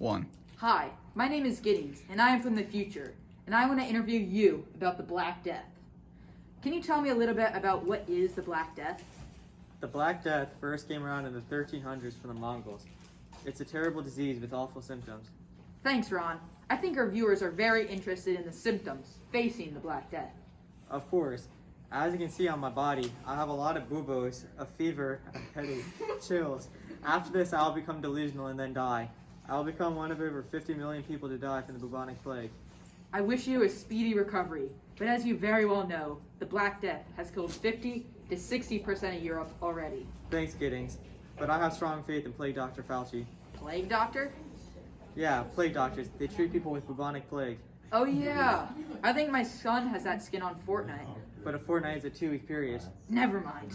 1. Hi, my name is Giddings, and I am from the future, and I want to interview you about the Black Death. Can you tell me a little bit about what is the Black Death? The Black Death first came around in the 1300s from the Mongols. It's a terrible disease with awful symptoms. Thanks, Ron. I think our viewers are very interested in the symptoms facing the Black Death. Of course, as you can see on my body, I have a lot of buboes, a fever, a headache, chills. After this, I'll become delusional and then die. I'll become one of over 50 million people to die from the bubonic plague. I wish you a speedy recovery, but as you very well know, the Black Death has killed 50 to 60% of Europe already. Thanks, Giddings, but I have strong faith in Plague Dr. Fauci. Plague Doctor? Yeah, plague doctors. They treat people with bubonic plague. Oh yeah, I think my son has that skin on Fortnite. But a fortnight is a 2-week period. Never mind.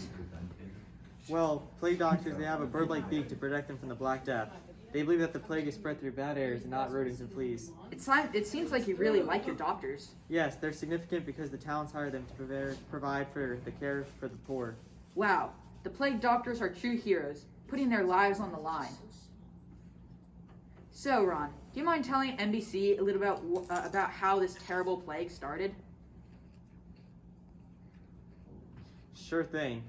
Well, plague doctors, they have a bird-like beak to protect them from the Black Death. They believe that the plague is spread through bad airs and not rodents and fleas. It seems like you really like your doctors. Yes, they're significant because the towns hire them to provide for the care for the poor. Wow, the plague doctors are true heroes, putting their lives on the line. So, Ron, do you mind telling NBC a little about how this terrible plague started? Sure thing.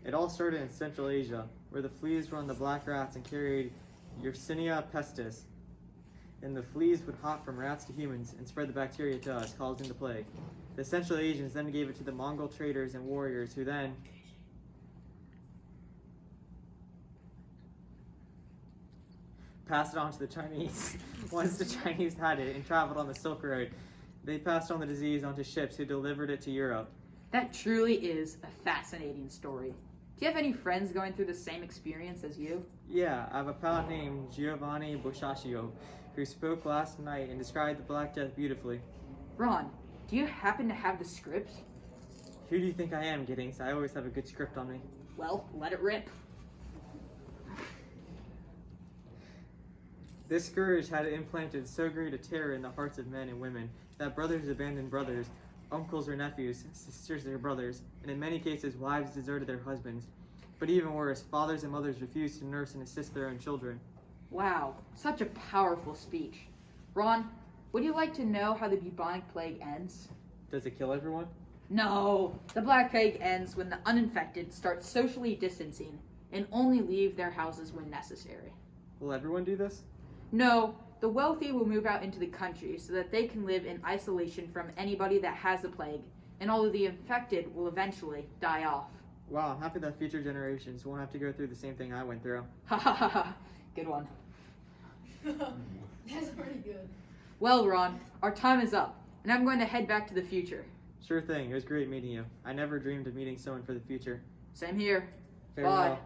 It all started in Central Asia, where the fleas were on the black rats and carried Yersinia pestis. And the fleas would hop from rats to humans and spread the bacteria to us, causing the plague. The Central Asians then gave it to the Mongol traders and warriors, who then passed it on to the Chinese. Once the Chinese had it and traveled on the Silk Road, they passed on the disease onto ships who delivered it to Europe. That truly is a fascinating story. Do you have any friends going through the same experience as you? Yeah, I have a pal named Giovanni Boccaccio, who spoke last night and described the Black Death beautifully. Ron, do you happen to have the script? Who do you think I am, Giddings? I always have a good script on me. Well, let it rip. This scourge had implanted so great a terror in the hearts of men and women that brothers abandoned brothers, uncles or nephews, sisters or brothers, and in many cases wives deserted their husbands. But even worse, fathers and mothers refused to nurse and assist their own children. Wow, such a powerful speech. Ron, would you like to know how the bubonic plague ends? Does it kill everyone? No, the Black Plague ends when the uninfected start socially distancing and only leave their houses when necessary. Will everyone do this? No, the wealthy will move out into the country so that they can live in isolation from anybody that has the plague, and all of the infected will eventually die off. Wow, I'm happy that future generations won't have to go through the same thing I went through. Ha ha ha ha, good one. That's pretty good. Well, Ron, our time is up, and I'm going to head back to the future. Sure thing, it was great meeting you. I never dreamed of meeting someone for the future. Same here. Farewell. Bye.